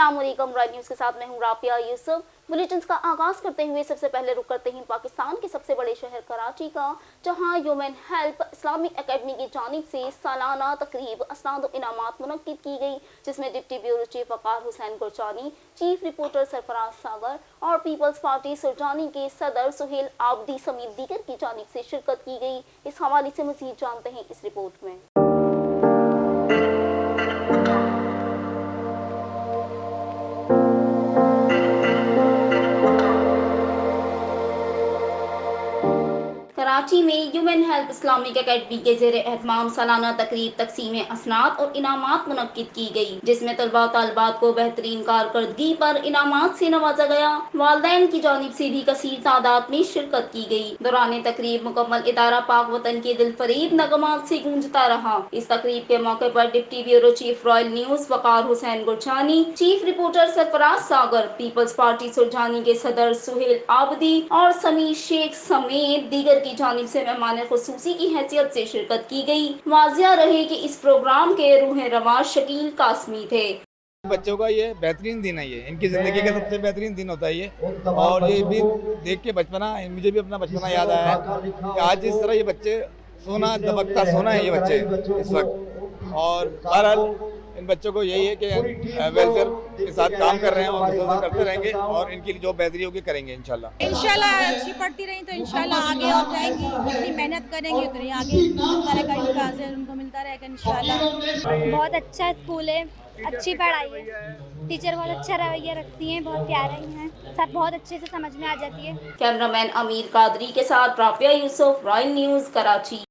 अस्सलाम वालेकुम। Royal news के साथ मैं हूं राबिया यूसुफ। बुलेटिन्स का आगाज करते हुए सबसे पहले रुक करते हैं पाकिस्तान के सबसे बड़े शहर कराची का, जहां ह्यूमन हेल्प इस्लामिक एकेडमी की जानिब से सालाना तकरीब असनाद और इनामात मुनक्किद की गई, जिसमें डिप्टी ब्यूरो चीफ वकार हुसैन गुरजानी, चीफ रिपोर्टर सरफराज सागर और पीपल्स पार्टी सुरजानी के सदर सुहेल आबदी समेत दीगर की जानिब से शिरकत की गई। इस हवाले से मजीद जानते हैं इस रिपोर्ट में। कराची में ह्यूमन हेल्प इस्लामिक एकेडमी के ज़ेर एहतमाम सालाना तकरीब तकसीम असनाद और इनामात मुनक्किद की गई, जिसमें तलबा तालिबात को बेहतरीन कारकर्दगी पर इनामात से नवाजा गया। वालिदैन की जानिब से भी कसीर तादाद में शिरकत की गई। दौरान तकरीब मुकम्मल इदारा पाक वतन के दिलफरीब नगमात से गूंजता रहा। इस तकरीब के मौके पर deputy bureau chief Royal News Waqar Hussain Gurjani, chief reporter Sarfaraz Sagar, Peoples Party Surjani के सदर सुहेल आबदी और समीर शेख समेत दीगर की जानिब से मेहमान खुसूसी की हैसियत से शिरकत की गई। वाज़िया रहे कि इस प्रोग्राम के रूह रवाज शकील कासमी थे। बच्चों का ये बेहतरीन दिन है, ये इनकी ज़िंदगी का सबसे बेहतरीन दिन होता है ये, और ये भी देख के बचपना, मुझे भी अपना बचपना याद आया कि आज इस तरह ये बच्चे सोना दबकता सोना है ये बच्चे इस वक्त। और बहरहाल इन बच्चों को यही है कि वेलफेयर के साथ काम कर रहे हैं और दूसरों से करते रहेंगे और इनकी जो बेहतरी होगी करेंगे इंशाल्लाह। अच्छी पढ़ती रही तो इंशाल्लाह आगे और जाएंगी, जितनी मेहनत करेंगी उतनी आगे मिलता रहेगा, इनका अजर उनको मिलता रहेगा इंशाल्लाह। बहुत अच्छा स्कूल है, अच्छी पढ़ाई है, टीचर बहुत अच्छा रवैया रखती हैं, बहुत प्यारे हैं, सब बहुत अच्छे से समझ में आ जाती है। कैमरामैन अमीर कादरी के साथ राबिया यूसुफ, रॉयल न्यूज़, कराची।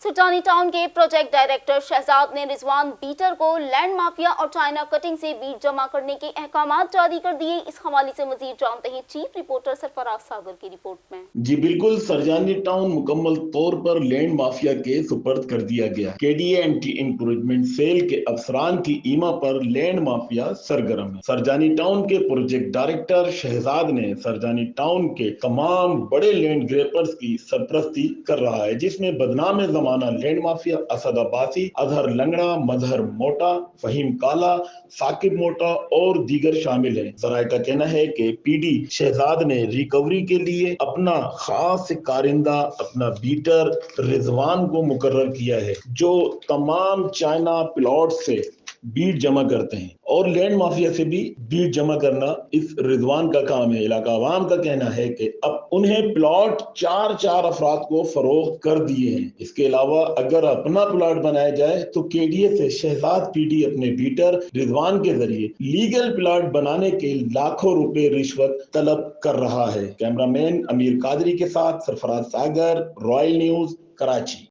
सुल्तानी टाउन के प्रोजेक्ट डायरेक्टर शहजाद ने रिजवान बीटर को लैंड माफिया और चाइना कटिंग से बीट जमा करने के अहकामात जारी कर दिए। इस हवाले से मजीद जानते हैं चीफ रिपोर्टर सरफराज सागर की रिपोर्ट में। जी बिल्कुल, सरजानी टाउन मुकम्मल तौर पर लैंड माफिया के सुपर्द कर दिया गया। केडीए एंटी इंक्रोचमेंट सेल के अफसरान की ईमा पर लैंड माफिया सरगर्म है। सरजानी टाउन के प्रोजेक्ट डायरेक्टर शहजाद ने सरजानी टाउन के तमाम बड़े लैंड ग्रेपर्स की सरपरस्ती कर रहा है, जिसमें बदनाम जमाना लैंड माफिया असद अब्बासी, अजहर लंगड़ा, मजहर मोटा, फहीम काला, साकिब मोटा और दीगर शामिल हैं। जराये का कहना है कि पीडी शहजाद ने रिकवरी के लिए अपना खास कारिंदा, अपना बीटर रिजवान को मुकर्रर किया है, जो तमाम चाइना प्लॉट से बीट जमा करते हैं और लैंड माफिया से भी बीट जमा करना इस रिजवान का काम है। इलाका अवाम का कहना है कि अब उन्हें प्लॉट चार अफराद को फरोख्त कर दिए हैं। इसके अलावा अगर अपना प्लॉट बनाया जाए तो केडीए से शहजाद पीडी अपने बीटर रिजवान के जरिए लीगल प्लॉट बनाने के लाखों रुपए रिश्वत तलब कर रहा है। कैमरामैन अमीर कादरी के साथ Sarfaraz Sagar, Royal News, Karachi.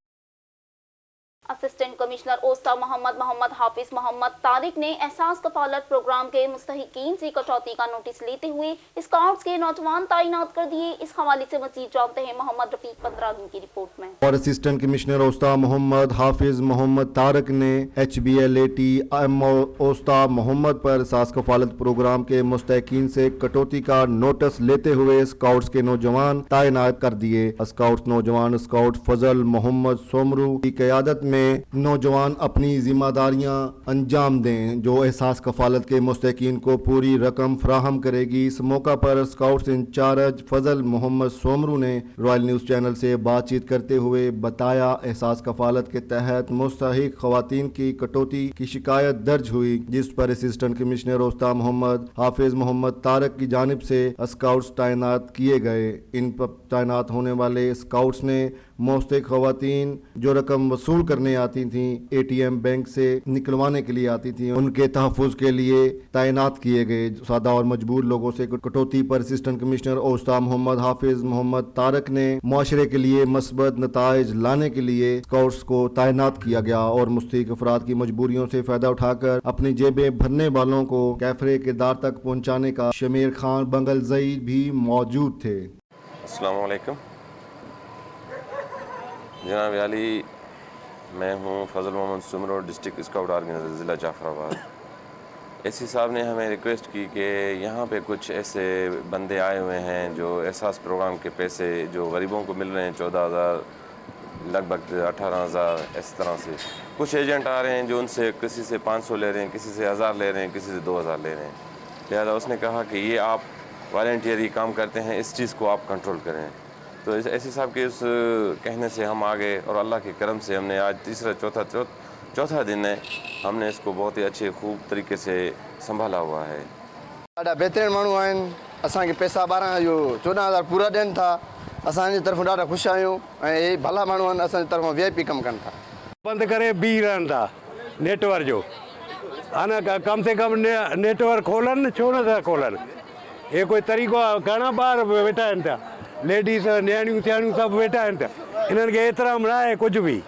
Assistant commissioner ओस्ता मोहम्मद हाफिज मोहम्मद तारिक ने एहसास कफालत प्रोग्राम के मुस्तहिकीन से कटौती का नोटिस लेते हुए स्काउट्स के नौजवान तैनात कर दिए। इस हवाले से मजीद जानते हैं मोहम्मद रफीक पंद्रानी की रिपोर्ट में। और असिस्टेंट कमिश्नर ओस्ता मोहम्मद हाफिज मोहम्मद तारिक ने HBLAT ओस्ता मोहम्मद पर एहसास कफालत प्रोग्राम के मुस्तहिकीन से कटौती का नोटिस लेते हुए स्काउट्स के नौजवान तैनात कर दिए। स्काउट्स नौजवान स्काउट फजल मोहम्मद सोमरू की क़यादत में नौजवान अपनी जिम्मेदारियां अंजाम दें, जो एहसास कफालत के मुस्तहिकीन को पूरी रकम फराहम करेगी। इस मौका पर स्काउट्स इंचार्ज फजल मोहम्मद सोमरू ने रॉयल न्यूज़ चैनल से बातचीत करते हुए बताया, एहसास कफालत के तहत मुस्तहिक खवातीन की कटौती की शिकायत दर्ज हुई, जिस पर असिस्टेंट कमिश्नर ओस्ता मोहम्मद हाफिज मोहम्मद तारिक की जानिब से स्काउट्स तैनात किए गए। इन पर तैनात होने वाले स्काउट्स ने मुस्तहिक खवातीन जो रकम वसूल करने आती थी, ATM बैंक से निकलवाने के लिए आती थी, उनके तहफ़्फ़ुज़ के लिए तैनात किए गए। सादा और मजबूर लोगों से कटौती पर असिस्टेंट कमिश्नर ओस्ता मोहम्मद हाफिज मोहम्मद तारिक ने मुआशरे के लिए मस्बत नताइज लाने के लिए स्काउट्स को तैनात किया गया और मुस्तहिक अफराद की मजबूरियों से फ़ायदा उठाकर अपनी जेबें भरने वालों को कैफरे के दार तक पहुँचाने का शमीर खान बंगलजई भी मौजूद थे। अस्सलाम वालेकुम जनाब अली, मैं हूँ Fazal Mohammad Soomro, district scout organizer ज़िला जाफराबाद। एसी साहब ने हमें रिक्वेस्ट की कि यहाँ पे कुछ ऐसे बंदे आए हुए हैं जो एहसास प्रोग्राम के पैसे जो गरीबों को मिल रहे हैं 14,000 لگ بھگ 18,000 اس طرح سے. کچھ ایجنٹ آ رہے ہیں جو ان سے کسی سے 500 لے رہے ہیں, کسی سے 1,000 لے رہے ہیں, کسی سے 2,000 لے رہے ہیں. لہٰذا اس نے کہا کہ یہ آپ والنٹیئر کام کرتے ہیں, اس چیز کو آپ کنٹرول کریں. تو ایسی صاحب کے اس کہنے سے ہم آگے, اور اللہ کے کرم سے ہم نے آج تیسرا چوتھا دن ہے, ہم نے اس کو بہت ہی اچھے خوب طریقے سے سنبھالا ہوا ہے. ॾाढा बहितरीनु माण्हू आहिनि. असांखे पैसा 14,000 पूरा ॾियनि था. असांजी तरफ़ां ॾाढा ख़ुशि आहियूं ऐं हे भला माण्हू आहिनि, असांजी तरफ़ां VIP कमु कनि था. बंदि करे बीह रहनि था नेटवर्क जो. हा न, कम से कम नेटवर्क खोलनि, छो नथा खोलनि? हे कोई तरीक़ो आहे? घणा ॿार वेठा आहिनि था, लेडीज़ नियाणियूं सियाणियूं सभु वेठा आहिनि था. हिननि खे एतिराम न आहे कुझु बि.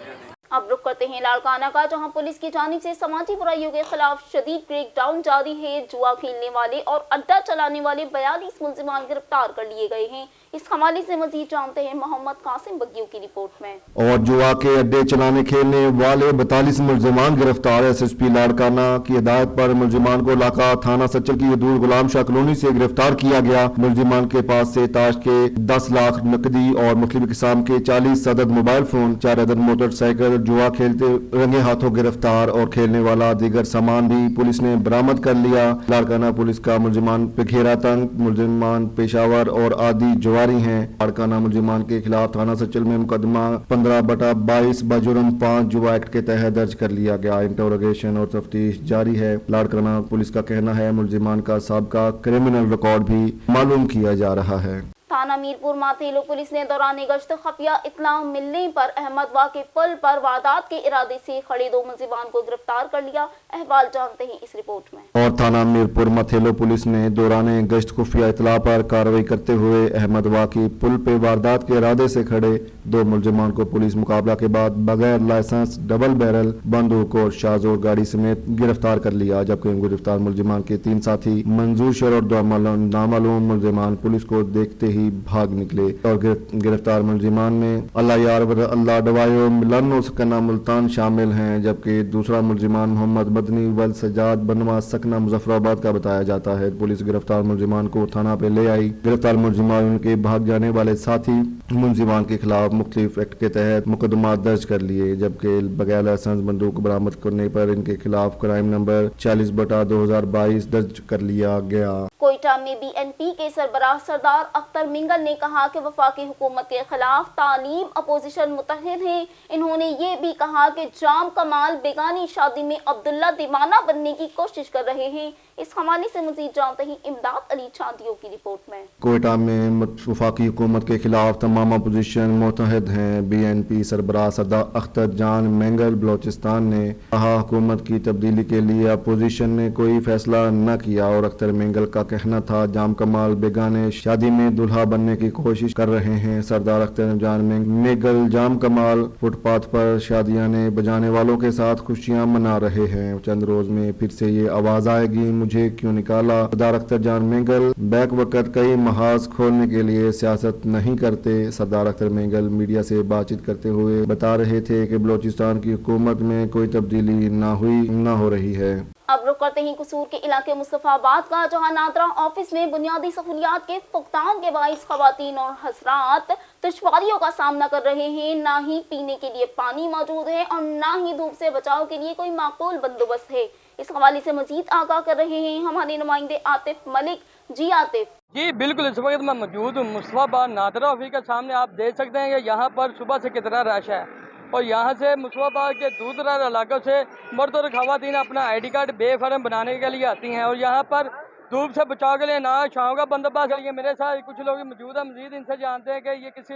अब रुख करते हैं लाड़काना का, जहां पुलिस की जानिब से समाजी बुराइयों के खिलाफ शदीद क्रेकडाउन जारी है. जुआ खेलने वाले और अड्डा चलाने वाले 42 मुलजिमान गिरफ्तार कर लिए गए हैं. इस हवाले से मजीद जानते हैं मोहम्मद कासिम बग्गियों की रिपोर्ट में. और जुआ के अड्डे चलाने खेलने वाले 42 मुलजिमान गिरफ्तार. SSP लाड़काना की हिदायत पर मुलजिमान को इलाका थाना सच्चल की हदूद गुलाम शाह कॉलोनी से गिरफ्तार किया गया. मुलजिमान के पास से ताश के 10 लाख नकदी और मुख्तलिफ किस्म के 40 अदद मोबाइल फोन, 4 अदद मोटरसाइकिल, जुआ खेलते रंगे हाथों गिरफ्तार और खेलने वाला दीगर सामान भी पुलिस ने बरामद कर लिया. लाड़काना पुलिस का मुलजिमान पे घेरा तंग, मुलजिमान पेशावर और आदि जवारी हैं. लाड़काना मुलजिमान के खिलाफ थाना सच्चल में मुकदमा 15/22 बजुर्म 5 जुआ एक्ट के तहत दर्ज कर लिया गया. इंटरोगेशन और तफ्तीश जारी है. लाड़काना पुलिस का कहना है मुलजिमान का साबका क्रिमिनल रिकॉर्ड भी मालूम किया जा रहा है. थाना मीरपुर माथेलो पुलिस ने दौरान गश्त खुफिया इत्तला मिलने पर अहमदवा के पुल पर वारदात के इरादे से खड़े 2 मुलजिमान को गिरफ्तार कर लिया. अहवाल जानते हैं इस रिपोर्ट में. और थाना मीरपुर माथेलो पुलिस ने दौरान गश्त खुफिया इत्तला पर कार्रवाई करते हुए अहमदवा की पुल पे वारदात के इरादे से खड़े 2 मुलजिमान को पुलिस मुकाबला के बाद बगैर लाइसेंस डबल बैरल बंदूक और शाजोर गाड़ी समेत गिरफ्तार कर लिया. जबकि गिरफ्तार मुलजिमान के 3 साथी मंजूर शर और नामालूम मुलजिमान पुलिस को देखते ही भाग निकले. और गिरफ्तार मुलजिमान में अल्लाह यार अल्लाह डवायो मिलन और सकना मुल्तान शामिल हैं. जबकि दूसरा मुलजिमान मोहम्मद मदनी वल सजाद बनवा सकना मुजफ्फराबाद का बताया जाता है. पुलिस गिरफ्तार मुलजिमान को थाना पे ले आई. गिरफ्तार मुलजिमान उनके भाग जाने वाले साथी मुलजिमान के खिलाफ मुख्तलिफ एक्ट के तहत मुकदमा दर्ज कर लिए. जबकि बगैर लाइसेंस बंदूक बरामद करने पर इनके खिलाफ क्राइम नंबर 40/2022 दर्ज कर लिया गया. कोयटा में BNP के सरबराह सरदार अख्तर मिंगल ने कहा कि वफाकी हुकूमत के खिलाफ तालीम अपोजिशन मुतहद है. इन्होंने ये भी कहा कि जाम कमाल बेगानी शादी में अब्दुल्ला दीवाना बनने की कोशिश कर रहे हैं. इस हवाले से मजीद जानते हैं इमदाद अली चांदियों की रिपोर्ट में. कोयटा में वफाकी हुकूमत के खिलाफ तमाम अपोजिशन मुतहद हैं. BNP सरबराह सरदार अख्तर जान मेंगल बलोचिस्तान ने कहा हुकूमत की तब्दीली के लिए अपोजिशन ने कोई फैसला न किया. और अख्तर मेंगल का कहना था जाम कमाल बेगाने शादी में दुल्हा बनने की कोशिश कर रहे हैं. सरदार अख्तर जान मेंगल जाम कमाल फुटपाथ पर शादियां बजाने वालों के साथ खुशियां मना रहे हैं. चंद रोज में फिर से ये आवाज आएगी मुझे क्यों निकाला. सरदार अख्तर जान मेंगल बैक वक्त कई महाज खोलने के लिए सियासत नहीं करते. सरदार अख्तर मेंगल मीडिया से बातचीत करते हुए बता रहे थे कि बलोचिस्तान की हुकूमत में कोई तब्दीली न हो रही है. अब रुक करते हैं कसूर के इलाके मुस्तफाबाद का, जहां नादरा ऑफिस में बुनियादी सहूलियात के फुकदान के बाइस खवातीन और हजरात दुश्वारियों का सामना कर रहे हैं. ना ही पीने के लिए पानी मौजूद है और ना ही धूप से बचाव के लिए कोई माकूल बंदोबस्त है. इस हवाले से मजीद आगाह कर रहे हैं हमारे नुमाइंदे आतिफ मलिक. जी आतिफ. जी बिल्कुल, इस वक्त मैं मौजूद हूँ मुस्तफाबाद नादरा ऑफिस के सामने. आप देख सकते हैं कि यहाँ पर सुबह से कितना रश है और यहाँ से मुस्तफाबाद के दूर दराज इलाकों से मर्द और खवातीन अपना ID कार्ड बेफर्म बनाने के लिए आती हैं. और यहाँ पर धूप से बचाव के लिए ना छाँव का बंदोबस्त है. मेरे साथ कुछ लोग मौजूद हैं, मजीद इनसे जानते हैं कि ये किसी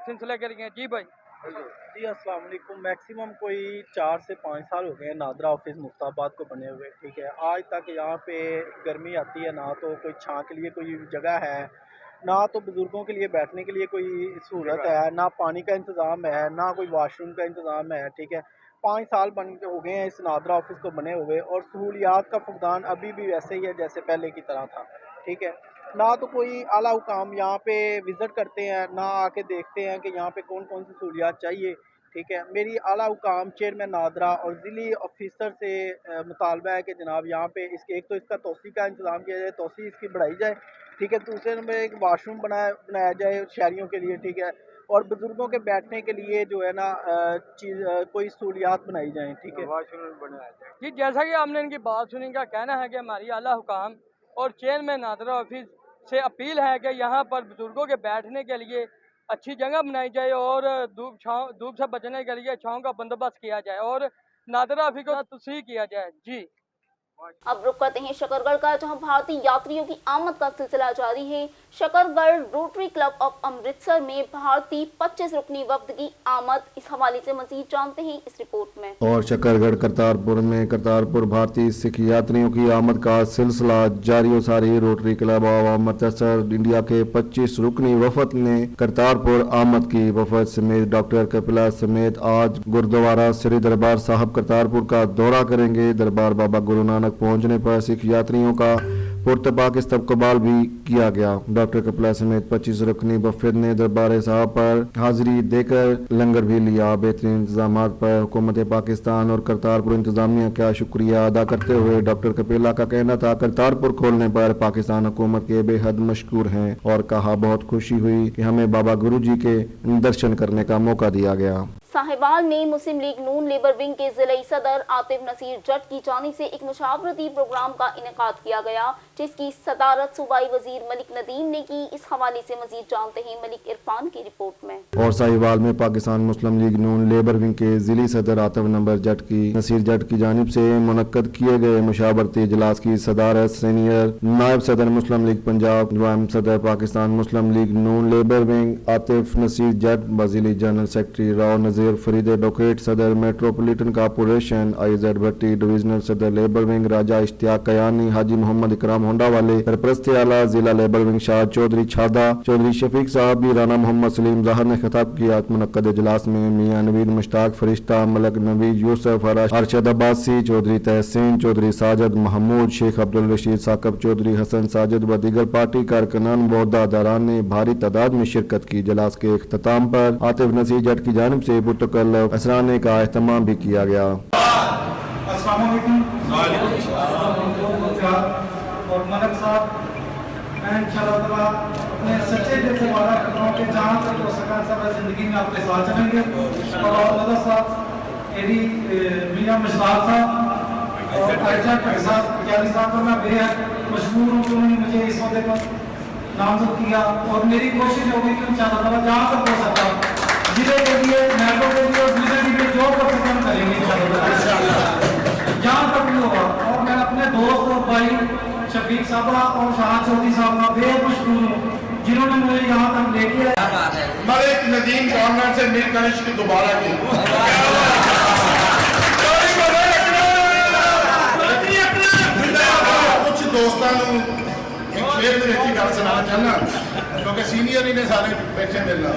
सिलसिले के लिए. जी भाई. जी अस्सलाम वालेकुम. मैक्सिमम कोई 4 से 5 साल हो गए हैं नादरा ऑफिस मुस्ताबाद को बने हुए. ठीक है, आज तक यहाँ पे गर्मी आती है, ना तो कोई छाँ के लिए कोई जगह है, ना तो बुज़ुर्गों के लिए बैठने के लिए कोई सहूलत है, ना पानी का इंतज़ाम है, ना कोई वाशरूम का इंतज़ाम है. ठीक है, 5 साल हो गए हैं इस नादरा ऑफिस को बने हुए और सहूलियात का फुकदान अभी भी वैसे ही है जैसे पहले की तरह था. ठीक है, ना तो कोई आला हुकाम यहाँ पे विज़िट करते हैं, ना आके देखते हैं कि यहाँ पे कौन कौन सी सहूलियात चाहिए. ठीक है, मेरी आला हुकाम चेयरमैन नादरा और ज़िली ऑफिसर से मुतालबा है कि जनाब यहाँ पे इसके एक तो इसका तोसी का इंतज़ाम किया जाए, तोसी इसकी बढ़ाई जाए. ठीक है, दूसरे नंबर एक वाशरूम बनाया जाए शहरियों के लिए. ठीक है, اور بزرگوں کے بیٹھنے کے لیے جو ہے نا کوئی سہولیات بنائی جائیں, ٹھیک ہے. جی جیسا کہ آپ نے ان کی بات سنی, کا کہنا ہے کہ ہماری اعلیٰ حکام اور چیئرمین نادرہ آفس سے اپیل ہے کہ یہاں پر بزرگوں کے بیٹھنے کے لیے اچھی جگہ بنائی جائے اور دھوپ سے بچنے کے لیے چھاؤں کا بندوبست کیا جائے اور نادرہ آفس کو توسیع کیا جائے. جی اب رخ کرتے ہیں شکر گڑھ کا, جہاں بھارتی یاتریوں کی آمد کا سلسلہ جاری ہے. شکر گڑھ روٹری کلب آف امرتسر میں بھارتی 25 رکنی وفد کی آمد, اس حوالے سے مزید جانتے ہیں اس رپورٹ میں. اور شکر گڑھ کرتارپور میں کرتارپور بھارتی سکھ یاتریوں کی آمد کا سلسلہ جاری و ساری. Rotary club of Amritsar India کے 25 رکنی وفد نے کرتارپور آمد کی. وفد سمیت ڈاکٹر کپلا سمیت آج گردوارہ سری دربار صاحب کرتارپور کا دورہ کریں گے. دربار بابا گرو نانک پہنچنے پر سکھ یاتریوں کا پرتپاک استقبال بھی کیا گیا. ڈاکٹر کپلا سمیت 25 رکنی وفد نے دربار صاحب پر حاضری دے کر لنگر بھی لیا. بہترین انتظامات پر حکومت پاکستان اور کرتارپور انتظامیہ کا شکریہ ادا کرتے ہوئے ڈاکٹر کپیلا کا کہنا تھا کرتارپور کھولنے پر پاکستان حکومت کے بے حد مشکور ہیں, اور کہا بہت خوشی ہوئی کہ ہمیں بابا گرو جی کے درشن کرنے کا موقع دیا گیا. صاحبال میں مسلم لیگ نون لیبر ونگ کے ضلعی صدر عاطف نصیر جٹ کی جانب سے ایک مشاورتی پروگرام کا انعقاد کیا گیا, جس کی صدارت صوبائی وزیر ملک ندیم نے کی. اس حوالے سے مزید جانتے ہیں ملک عرفان کی رپورٹ میں. اور صاحبال میں پاکستان مسلم لیگ نون لیبر ونگ کے ضلعی صدر عاطف نصیر جٹ کی جانب سے منعقد کیے گئے مشاورتی اجلاس کی صدارت سینئر نائب صدر مسلم لیگ پنجاب نائب صدر پاکستان مسلم لیگ نون لیبر ونگ عاطف نصیر جٹ, وزیری general secretary Rao Nazir Farid, advocate صدر metropolitan corporation I Z Bhatti, divisional صدر لیبر ونگ راجہ اشتیاق کیانی, حاجی محمد اکرام ہونڈا والے, سرپرست اعلیٰ ضلع لیبر ونگ شاہد چودھری چھادا, چودھری شفیق صاحب بھی, رانا محمد سلیم ظاہر نے خطاب کیا. منعقد اجلاس میں میاں نوید مشتاق فرشتہ, ملک نوید یوسف, ارشد عباسی, چودھری تحسین, چودھری ساجد محمود, شیخ عبدالرشید ثاقب چودھری, حسن ساجد و دیگر پارٹی کارکنان و عہدیداران نے بھاری تعداد میں شرکت کی. اجلاس کے اختتام پر عاطف نصیر جٹ کی جانب سے پرتکلف اسرانے کا اہتمام بھی کیا گیا. السلام علیکم. اور ملک صاحب, میں انشاءاللہ تعالیٰ اپنے سچے دل سے وعدہ کرتا ہوں کہ جہاں تک ہو سکا سب زندگی میں آپ کے ساتھ چلیں گے. اور مدد صاحب, ایڈی میاں مشتاق صاحب اور عائشہ کے ساتھ پیاری صاحب کو میں بے حد مشکور ہوں کہ انہوں نے مجھے اس عہدے پر نامزد کیا. اور میری کوشش ہوگی کہ انشاءاللہ تعالیٰ جہاں تک ہو سکا ضلع کے لیے, محکموں کے لیے اور ضلع کے لیے جو کر سکتے ہم کریں گے انشاءاللہ جہاں تک بھی ہوگا. اور میں اپنے دوست اور بھائی شفیق صاحب اور شاہد چودھری صاحب کا بے مشکور ہوں جنہوں نے مجھے یہاں تک لے کے ملک ندیم گورنمنٹ سے مل کر عشق دوبارہ کی. کچھ دوستوں شیر میں رہتی گل سنا چاہنا کیونکہ سینئر ہی نے سارے بیٹھے ملنا.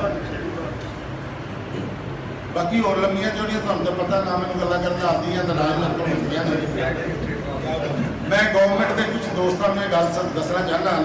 باقی اور لمبیاں جوڑیاں تو ہم تو پتہ نہ میں گلا کرنے آتی ہیں تو راج میں کو ملتیاں نہیں. میں گورنمنٹ کے کچھ دوستوں میں گل دسنا چاہنا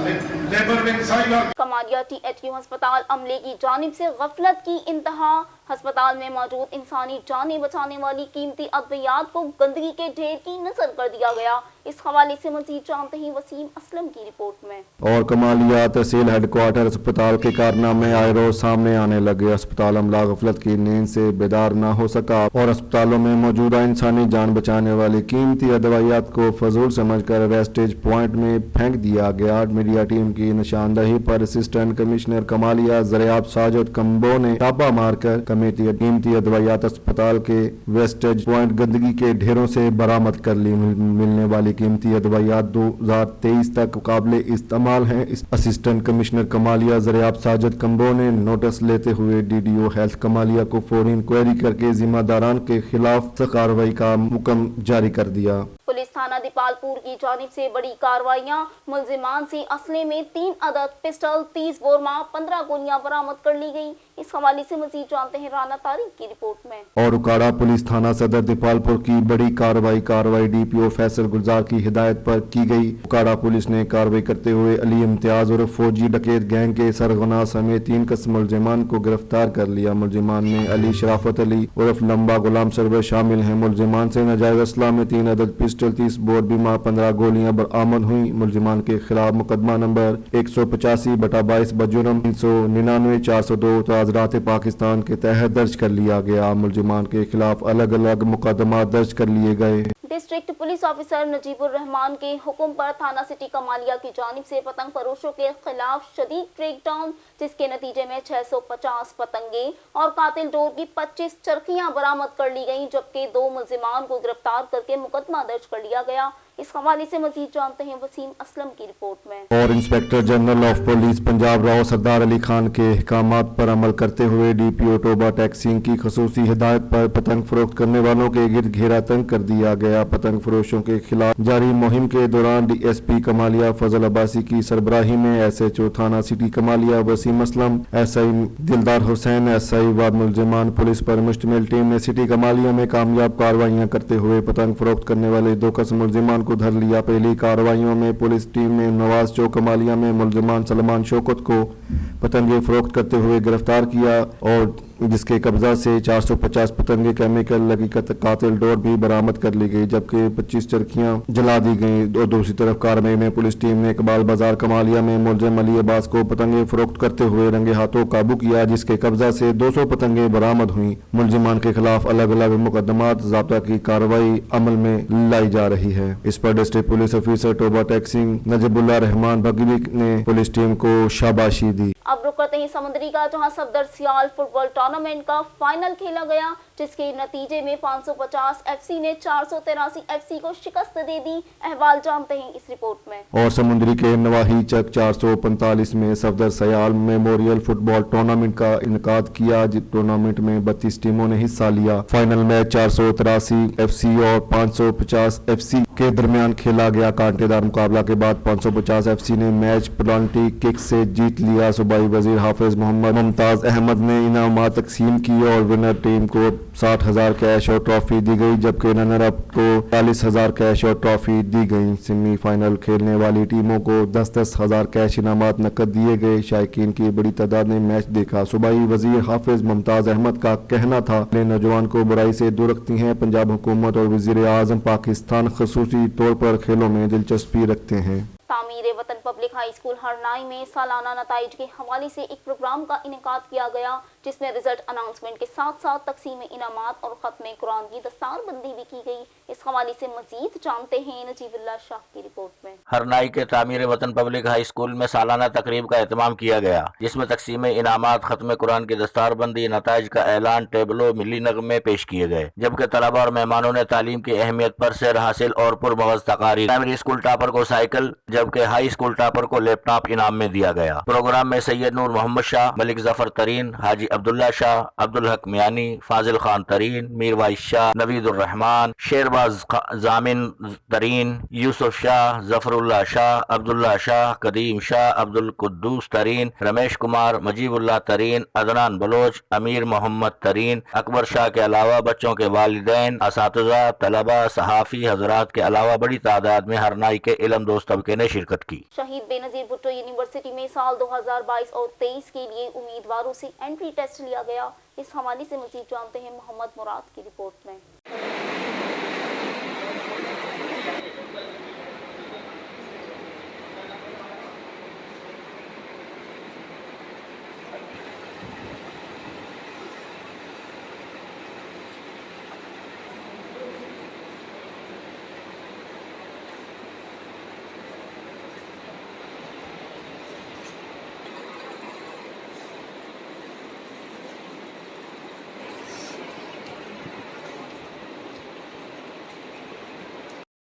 لیبر ونگ صاحبال کمالیا ٹی ایچ کیو ہسپتال عملے کی جانب سے غفلت کی انتہا. ہسپتال میں موجود انسانی جانیں بچانے والی قیمتی ادویات کو گندگی کے ڈھیر کی نظر کر دیا گیا. اس حوالے سے مزید جانتے ہیں وسیم اسلم کی رپورٹ میں. اور کمالیا تحصیل ہیڈ کوارٹر اسپتال کے کارنامے آئے روز سامنے آنے لگے. اسپتال عملہ غفلت کی نیند سے بیدار نہ ہو سکا اور اسپتالوں میں موجودہ انسانی جان بچانے والی قیمتی ادویات کو فضول سمجھ کر ویسٹیج پوائنٹ میں پھینک دیا گیا. میڈیا ٹیم کی نشاندہی پر اسسٹنٹ کمشنر کمالیا زریاب ساجد کمبو نے چھاپہ مار کر قیمتی ادویات اسپتال کے ویسٹیج پوائنٹ گندگی کے ڈھیروں سے برآمد کر لی. ملنے والی قیمتی ادویات 2023 تک قابل استعمال ہیں. اسسٹنٹ کمشنر کمالیا زریاب ساجد کمبو نے نوٹس لیتے ہوئے ڈی ڈی او ہیلتھ کمالیا کو فوری انکوائری کر کے ذمہ داران کے خلاف سخت کارروائی کا حکم جاری کر دیا. پولیس تھانہ دیپال پور کی جانب سے بڑی کارروائیاں. ملزمان سے اسلحے میں 3 عدد پسٹل, 30 بورما, 15 گولیاں برآمد کر لی گئی. اس حوالے سے مزید جانتے ہیں رانا طارق کی رپورٹ میں. اور اکاڑا پولیس تھانہ صدر دیپال پور کی بڑی کارروائی ڈی پی او فیصل گلزار کی ہدایت پر کی گئی. اکاڑا پولیس نے کارروائی کرتے ہوئے علی امتیاز اور فوجی ڈکیت گینگ کے سرغنہ سمیت 3 قسم ملزمان کو گرفتار کر لیا. ملزمان میں علی شرافت علی عرف لمبا غلام سرور شامل ہیں. ملزمان سے ناجائز اسلحہ میں 3 عدد پسٹل, नोटिस बोर्ड बीमा 15 गोलियां बरामद हुई। मुलजिमान के खिलाफ मुकदमा नंबर 185/22 बजुर्म 399 402 ताज़रात पाकिस्तान के तहत दर्ज कर लिया गया। मुलजिमान के खिलाफ अलग अलग मुकदमा दर्ज कर लिए गए। डिस्ट्रिक्ट पुलिस ऑफिसर नजीबुर रहमान के हुक्म पर थाना सिटी कमालिया की जानिब से पतंग फरोशों के खिलाफ शदीद क्रैकडाउन, जिसके नतीजे में 650 पतंगे और कातिल डोर की 25 चरखियां बरामद कर ली गईं, जबकि 2 मुलजिमान को गिरफ्तार करके मुकदमा दर्ज कर लिया गया। इस हवाले से मजीद जानते हैं वसीम असलम की रिपोर्ट में। और inspector general of police Punjab Rao Sardar Ali Khan के अहकामात पर अमल करते हुए DPO टोबा टैक्सिंग की खसूसी हिदायत पर पतंग फरोख्त करने वालों के गिर्द घेरा तंग कर दिया गया। पतंग फरोशों के खिलाफ जारी मुहिम के दौरान DSP कमालिया फजल अब्बासी की सरबराही में SHO थाना सिटी कमालिया वसीम असलम, SI दिलदार हुसैन, SI व मुलजिमान पुलिस पर मुश्तमिल टीम ने सिटी कमालिया में कामयाब कार्रवाइयां करते हुए पतंग फरोख्त करने वाले 2 कस्म मुलजिमान को धर लिया। पहली कार्रवाइयों में पुलिस टीम ने नवाज चौक कमालिया में मुलजिमान सलमान शौकत को पतंगे फरोख्त करते हुए गिरफ्तार किया और जिसके कब्जा से 450 पतंगे केमिकल लगी कातिल डोर भी बरामद कर ली गई, जबकि 25 चरखियां जला दी गई। और दूसरी तरफ कार्रवाई में पुलिस टीम ने इकबाल बाजार कमालिया में मुलजिम अली अब्बास को पतंगे फरोख्त करते हुए रंगे हाथों काबू किया, जिसके कब्जा से 200 पतंगे बरामद हुई। मुलजिमान के खिलाफ अलग अलग मुकदमात ज़ाब्ता की कार्रवाई अमल में लाई जा रही है। इस पर district police officer Toba taxing नजबुल्ला Rahman भगवी ने पुलिस टीम को शाबाशी दी। अब रुक करते हैं समुद्री का, जहां सफदर सियाल फुटबॉल टूर्नामेंट का फाइनल खेला गया, जिसके नतीजे में 550 FC ने 483 FC को शिकस्त दे दी। अहवाल जानते हैं इस रिपोर्ट में। और समुद्री के नवाही चक 445 में सफदर सियाल मेमोरियल फुटबॉल टूर्नामेंट का इनकाद किया। जिस टूर्नामेंट में 32 टीमों ने हिस्सा लिया। फाइनल मैच 483 FC और 550 FC के दरमियान खेला गया। कांटेदार मुकाबला के बाद 550 FC ने मैच पेनल्टी किक से जीत लिया। सूबाई वजीर हाफिज मोहम्मद मुमताज अहमद ने इनामात तकसीम की और विनर टीम को 60,000 कैश और ट्रॉफी दी गई, जबकि रनर अप को 40,000 कैश और ट्रॉफी दी गई। सेमीफाइनल खेलने वाली टीमों को 10-10 हजार कैश इनामात नकद दिए गए। शायकीन की बड़ी तादाद ने मैच देखा। सूबाई वजीर हाफिज मुमताज अहमद का कहना था कि नौजवान को बुराई से दूर रखती हैं। पंजाब हुकूमत और वजीर आजम पाकिस्तान खसूसी तौर पर खेलों में दिलचस्पी रखते हैं। तामीर वतन पब्लिक हाई स्कूल हरनाई में सालाना नताइज के हवाले से एक प्रोग्राम का इनेकाद किया गया, जिसमें रिजल्ट अनाउंसमेंट के साथ साथ तकसीम इनामात और खत्म कुरान की दस्तारबंदी भी की गई। इस हवाले से मजीद जानते हैं नजीबुल्लाह शाह की रिपोर्ट में। हरनाई के तामीर वतन पब्लिक हाई स्कूल में सालाना तकरीब का एहतमाम किया गया, जिसमें तकसीम इनामात, खत्म कुरान की दस्तारबंदी, नताइज का ऐलान, टेबलो, मिली नगमे पेश किए गए, जबकि तलबा और मेहमानों ने तालीम की अहमियत पर सैर हासिल और पुरमगज तकारीर। प्राइमरी स्कूल टॉपर को साइकिल, जबकि हाई स्कूल टॉपर को लैपटॉप इनाम में दिया गया। प्रोग्राम में सैयद नूर मोहम्मद शाह, मलिक जफर तरीन, हाजी अब्दुल्ला शाह, अब्दुल हक मियानी, फाजिल खान तरीन, मीर वाइस शाह, नवीदुर रहमान, शेरबाज जामिन तरीन, यूसुफ शाह, जफरुल्लाह शाह, अब्दुल्ला शाह, कदीम शाह, अब्दुल कुद्दूस तरीन, रमेश कुमार, मजीबुल्लाह तरीन, अदनान बलोच, अमीर मोहम्मद तरीन, अकबर शाह के अलावा बच्चों के वालिदैन, असातिज़ा, तलबा, सहाफ़ी हजरात के अलावा बड़ी तादाद में हरनाई के इल्म दोस्त तबके ने शिरकत की। शहीद बेनजीर भुट्टो यूनिवर्सिटी में साल 2022 और 23 के लिए उम्मीदवारों से एंट्री टेस्ट लिया गया। इस हवाले से मजीद जानते हैं मोहम्मद मुराद की रिपोर्ट में।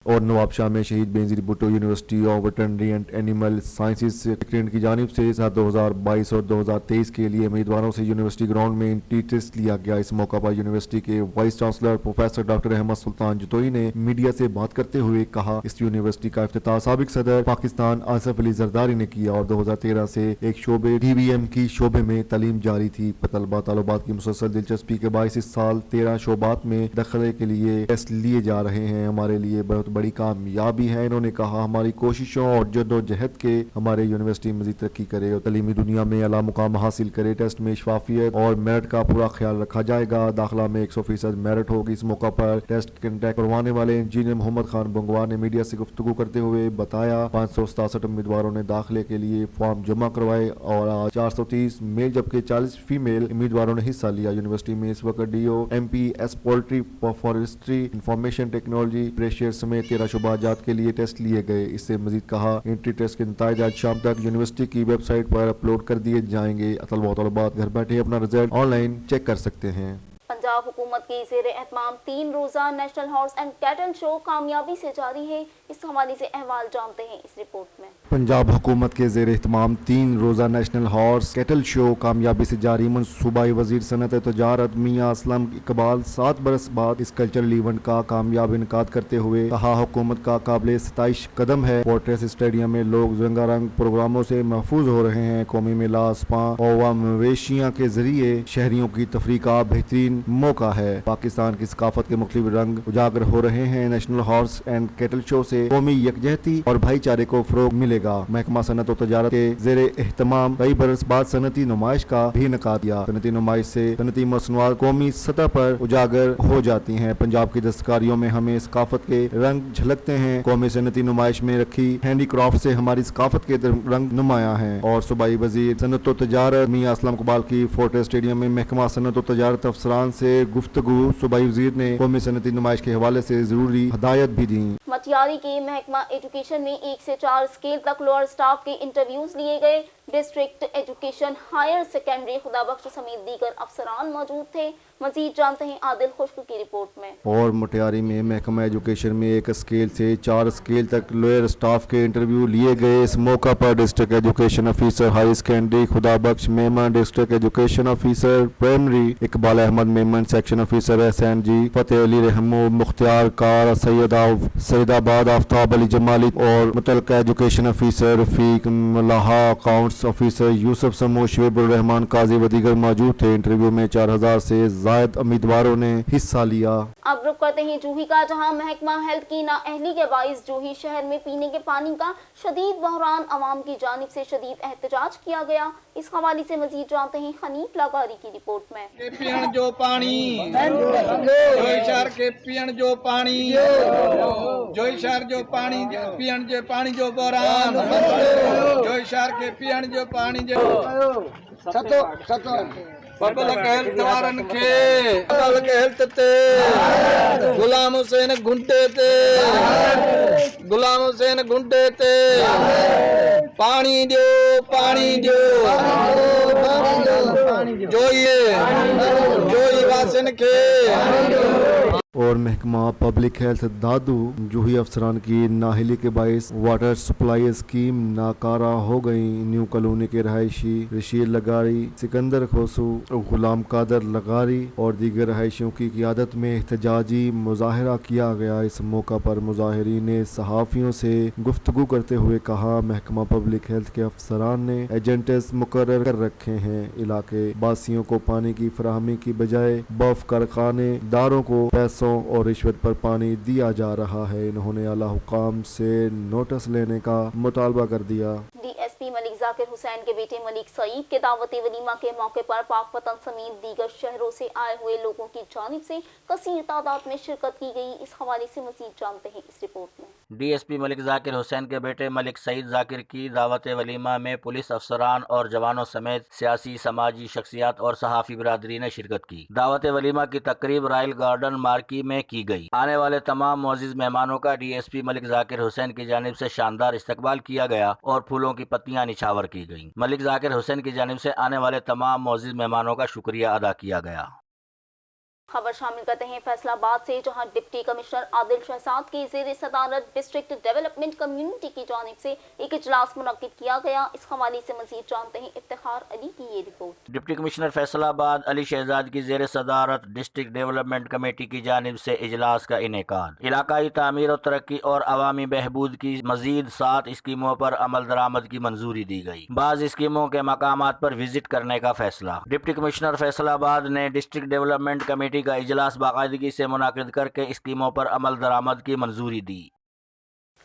और नवाबशाह में शहीद Benazir Bhutto university of veterinary and animal sciences secretariat की जानिब से साल 2022 और 2023 के लिए उम्मीदवारों से यूनिवर्सिटी ग्राउंड में एंट्री टेस्ट लिया गया। इस मौका पर यूनिवर्सिटी के vice chancellor professor doctor Ahmed Sultan Jatoi ने मीडिया से बात करते हुए कहा, इस यूनिवर्सिटी का इफ्तिताह साबिक सदर पाकिस्तान आसिफ अली जरदारी ने किया और 2013 से एक शोबे DVM की शोबे में तालीम जारी थी। तलबा तालुबात की मुसलसल दिलचस्पी के बायस इस साल 13 शोबात में दखले के लिए टेस्ट लिए जा रहे हैं। हमारे लिए बहुत बड़ी कामयाबी है। इन्होंने कहा हमारी कोशिशों और जद्दोजहद के हमारे यूनिवर्सिटी मजीद तरक्की करे और तलीमी दुनिया में आला मुकाम हासिल करे। टेस्ट में शफाफियत और मेरिट का पूरा ख्याल रखा जाएगा। दाखिला में 100% मेरिट होगी। इस मौका पर टेस्ट कंडक्ट करवाने वाले इंजीनियर मोहम्मद खान बंगवा ने मीडिया से गुफ्तगू करते हुए बताया 567 उम्मीदवारों ने दाखिले के लिए फॉर्म जमा करवाए और 430 मेल जबकि 40 फीमेल उम्मीदवारों ने हिस्सा लिया। यूनिवर्सिटी में इस वक्त DO, MPS, poultry, forestry, information technology, pressure समेत 13 शुबाजात के लिए टेस्ट लिए गए। इससे मजीद कहा एंट्री टेस्ट के नतीजे आज शाम तक यूनिवर्सिटी की वेबसाइट पर अपलोड कर दिए जाएंगे। तलबा तलबात घर बैठे अपना रिजल्ट ऑनलाइन चेक कर सकते हैं। पंजाब हुकूमत की ज़ेरे एहतमाम 3 रोज़ा national horse and cattle show कामयाबी से जारी है। इस हवाले से अहवाल जानते हैं इस रिपोर्ट में। पंजाब हुकूमत के ज़ेरे एहतमाम 3 रोज़ा नेशनल हॉर्स कैटल शो कामयाबी से जारी। मनसूबाई वज़ीर सनत तजारत मियाँ असलम इकबाल 7 बरस बाद इस कल्चरल इवेंट का कामयाब इनकाद करते हुए कहा हुकूमत का काबिल सताइश कदम है। फोर्ट्रेस स्टेडियम में लोग रंगारंग प्रोग्रामों से महफूज हो रहे हैं। कौमी मेला, स्पा और मवेशियाँ के जरिए शहरियों की तफरीह का बेहतरीन मौका है। पाकिस्तान की सकाफत के मुख्तलिफ रंग उजागर हो रहे हैं। National horse and cattle show से कौमी यकजहती और भाईचारे को फरोग मिलेगा। महकमा सनत और तजारत के ज़ेरे एहतमाम कई बरस बाद सनती नुमाइश का भी इनेकाद किया। सनती नुमाइश से सनती मसनूआत कौमी सतह पर उजागर हो जाती हैं। पंजाब की दस्तकारियों में हमें सकाफत के रंग झलकते हैं। कौमी सनती नुमाइश में रखी हैंडीक्राफ्ट से हमारी सकाफत के रंग नुमाया हैं। और सूबाई वजीर सनत और तजारत मियाँ असलम इकबाल की फोर्ट्रेस स्टेडियम में महकमा सनत और तजारत अफसरान से गुफ्तगू। सूबाई वजीर ने कौमी सनती नुमाइश के हवाले से जरूरी हदायत भी दी। मटियारी के महकमा एजुकेशन में 1 से 4 स्केल तक लोअर स्टाफ के इंटरव्यूज लिए गए। District education higher secondary Khudabakhsh समेत दीगर अफसरान मौजूद थे। मजीद जानते हैं आदिल खुश्क की रिपोर्ट में। और मटियारी में महकमा एजुकेशन में 1 स्केल से 4 स्केल तक लोअर स्टाफ के इंटरव्यू लिए गए। इस मौका पर district education officer high secondary Khudabakhsh Memon, district education officer primary Iqbal Ahmed Memon, section officer SNG Fateh Ali Rahmo, मुख्तियार कार सैदाबाद आफ्ताब अली जमाली और मुतलका education officer Rafiq Malah, accounts officer Yousuf Samo, Shoaibur Rahman काजी व दीगर मौजूद थे। इंटरव्यू में 4000 से जायद उम्मीदवारों ने हिस्सा लिया। अब रुक करते हैं जूही का, जहां महकमा हेल्थ की नाअहली के बाइस जूही शहर में पीने के पानी का शदीद बहरान अवाम की जानिब से शदीद एहतजाज किया गया। इस हवाले से मजीद जानते हैं हनीफ लागारी की रिपोर्ट में। पीण जो पानी शहर के पीण जो पानी जो शहर जो पानी पीण जो पानी जो बहरान जो शहर के पीण जो पानी जो पब्लिक हेल्थ वारन के पब्लिक हेल्थ ते गुलाम हुसैन घुंटे ते गुलाम हुसैन घुंटे ते पानी दो जो ये वासन के। और महकमा पब्लिक हेल्थ दादू जूही अफसरान की नाहिली के बाइस वाटर सप्लाई स्कीम नाकारा हो गई। न्यू कॉलोनी के रहायशी रशीद लगारी, सिकंदर खोसू, गुलाम कादर लगारी और दीगर रहायशियों की क़ियादत में एहतजाजी मुजाहरा किया गया। इस मौका पर मुजाहिरीन ने सहाफ़ियों से गुफ्तगू करते हुए कहा महकमा पब्लिक हेल्थ के अफसरान ने एजेंट्स मुकर्रर कर रखे हैं। इलाके वासियों को पानी की फराहमी की बजाय बफ कारखाने दारों को पैसों और रिश्वत पर पानी दिया जा रहा है। इन्होंने आला हुकाम से नोटिस लेने का मुतालबा कर दिया। DSP मलिक जाकिर हुसैन के बेटे मलिक सईद के दावती वलीमा के मौके पर पाक वतन समेत दीगर शहरों से आए हुए लोगों की जानिब से कसीर तादाद में शिरकत की गई। इस हवाले से मजीद जानते हैं इस रिपोर्ट में। DSP मलिक जाकिर हुसैन के बेटे मलिक सईद जाकिर की दावत वलीमा में पुलिस अफसरान और जवानों समेत सियासी समाजी शख्सियात और सहाफ़ी बिरादरी ने शिरकत की। दावत वलीमा की तकरीब रॉयल गार्डन मार्की में की गई। आने वाले तमाम मोअज़्ज़िज़ मेहमानों का DSP मलिक जाकिर हुसैन की जानिब से शानदार इस्तकबाल किया गया और फूलों की पत्तियां निछावर की गईं। मलिक जाकिर हुसैन की जानिब से आने वाले तमाम मोअज़्ज़िज़ मेहमानों का शुक्रिया अदा किया गया। खबर शामिल करते हैं फैसलाबाद से, जहां डिप्टी कमिश्नर आदिल शहजाद की ज़ेरे सदारत डिस्ट्रिक्ट डेवलपमेंट कम्युनिटी की जानिब से एक इजलास मुनक्किद किया गया। इस हवाले से मजीद जानते हैं इफ्तिखार अली की ये report. Deputy commissioner Faisalabad Ali Shahzad की ज़ेरे सदारत डिस्ट्रिक्ट डेवलपमेंट कमेटी की जानिब से इजलास का इनेकाद। इलाकाई तामीर और तरक्की और अवामी बहबूद की मजीद 7 स्कीमों पर अमल दरामद की मंजूरी दी गई। बाज़ स्कीमों के मकामात पर विजिट करने का फैसला। डिप्टी कमिश्नर फैसलाबाद ने डिस्ट्रिक्ट डेवलपमेंट कमेटी का इजलास बाकायदगी से मुनाकिद करके स्कीमों पर अमल दरामद की मंजूरी दी।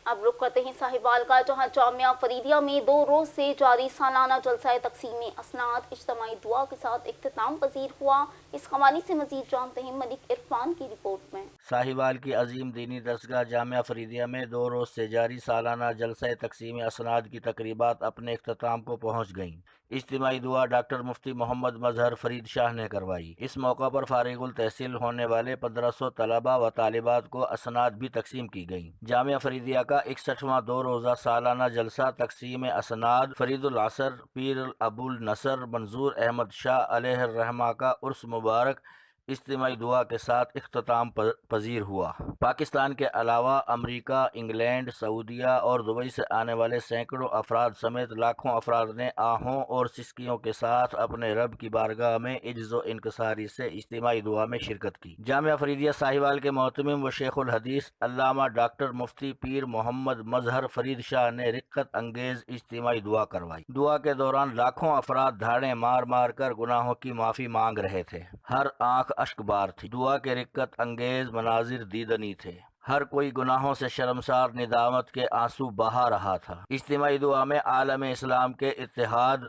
अब रुक करते हैं साहिवाल का, जहां जामिया फरीदिया में 2 रोज से जारी सालाना जलसा तकसीम असनाद इज्तिमाई दुआ के साथ इख्तिताम पजीर हुआ। इस हवाले से मजीद जानते हैं मलिक इरफान की रिपोर्ट में। साहिवाल की अजीम दीनी दरसगाह जामिया फरीदिया में 2 रोज से जारी सालाना जलसा तकसीम असनाद की तकरीबात अपने इख्तिताम को पहुँच गईं। इज्तिमाई दुआ डॉक्टर मुफ्ती मोहम्मद मजहर फरीद शाह ने करवाई। इस मौका पर फारिगुल तहसील होने वाले 1500 तलबा व तालिबात को असनाद भी तकसीम की गई। जामिया फरीदिया का 61वां 2 रोज़ा सालाना जलसा तकसीम असनाद फरीदुल असर पीर अबुल नसर मंजूर अहमद शाह अलैहिर्रहमा का उर्स मुबारक इज्तिमाई दुआ के साथ इख्तिताम पजीर हुआ। पाकिस्तान के अलावा अमरीका, इंग्लैंड, सऊदीया और दुबई से आने वाले सैकड़ों अफराद समेत लाखों अफराद ने आहों और सिसकियों के साथ अपने रब की बारगाह में इज्ज़ो इनकसारी से इज्तिमाई दुआ में शिरकत की। जामिया फरीदिया साहिवाल के मोहतमिम व शेखुल हदीस अल्लामा डॉक्टर मुफ्ती पीर मोहम्मद मजहर फरीद शाह ने रिक्कत अंगेज इज्तिमाई दुआ करवाई। दुआ के दौरान लाखों अफराद धाड़े मार मार कर गुनाहों की माफ़ी मांग रहे थे। हर आंख अश्कबार थी। दुआ के रिक्कत अंगेज मनाजिर दीदनी थे। हर कोई गुनाहों से शर्मसार निदामत के आंसू बहा रहा था। इज्तिमाई दुआ में आलम इस्लाम के इत्तेहाद,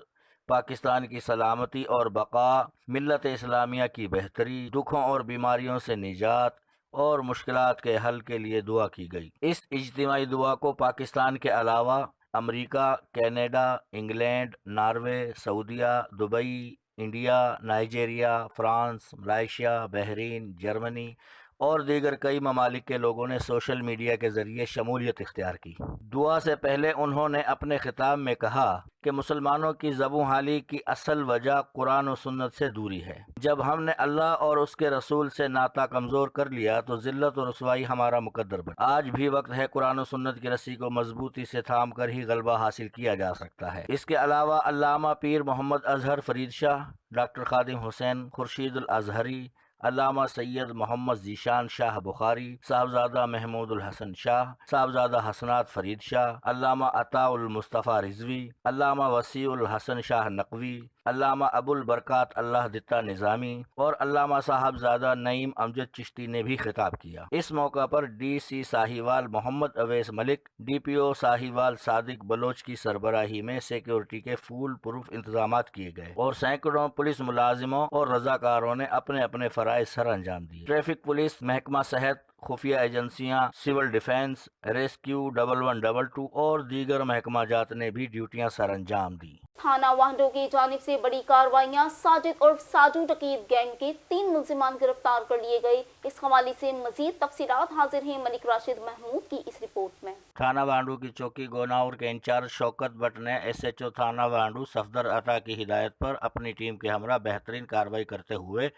पाकिस्तान की सलामती और बका, मिल्लत इस्लामिया की बेहतरी, दुखों और बीमारियों से निजात और मुश्किलात के हल के लिए दुआ की गई। इस इज्तिमाई दुआ को पाकिस्तान के अलावा अमरीका, कनाडा, इंग्लैंड, नॉर्वे, सऊदीया, Dubai, India, Nigeria, France, Malaysia, Bahrain, Germany और दीगर कई ममालिक के लोगों ने सोशल मीडिया के ज़रिए शमूलियत इख्तियार की। दुआ से पहले उन्होंने अपने खिताब में कहा कि मुसलमानों की ज़बूं हाली की असल वजह कुरान और सुन्नत से दूरी है। जब हमने अल्लाह और उसके रसूल से नाता कमज़ोर कर लिया तो ज़िल्लत और रुसवाई हमारा मुकद्दर बना। आज भी वक्त है कुरान और सुन्नत की रस्सी को मजबूती से थाम कर ही गलबा हासिल किया जा सकता है। इसके अलावा अल्लामा पीर मोहम्मद अजहर फरीद शाह, डॉक्टर खादिम हुसैन खुर्शीदुल अजहरी, अल्लामा सैयद मोहम्मद जीशान शाह बुखारी, साहबजादा महमूदुल हसन शाह, साहबजादा हसनात फरीद शाह, अल्लामा अताउल मुस्तफ़ा रिजवी, अल्लामा वसीउल हसन शाह नकवी, अल्लामा अबुल बरकात अल्लाह दित्ता निज़ामी और अल्लामा साहबजादा नईम अमजद चिश्ती ने भी खिताब किया। इस मौका पर DC साहिवाल मोहम्मद अवैस मलिक, DPO साहिवाल सादिक बलोच की सरबराही में सिक्योरिटी के फूल प्रूफ इंतजामात किए गए और सैकड़ों पुलिस मुलाजिमों और रजाकारों ने अपने अपने फराइज सर अंजाम दिए। ट्रैफिक पुलिस, महकमा सेहत, खुफिया एजेंसियां, सिविल डिफेंस, रेस्क्यू 1122 और दीगर महकमा जात ने भी ड्यूटियां सर अंजाम दी। थाना वाहडो की जानिब से बड़ी कार्रवाइयां, साजिद और साजू डकैत गैंग के 3 मुल्जिमान गिरफ्तार कर लिए गए। इस हवाले से मजीद तफसीलात हाजिर हैं मलिक राशिद महमूद की इस रिपोर्ट में। थाना वांडू की चौकी गोनाउर के इंचार्ज शौकत भट्ट ने SHO थाना वांडू सफदर अता की हिदायत पर अपनी टीम के हमरा बेहतरीन कार्रवाई करते हुए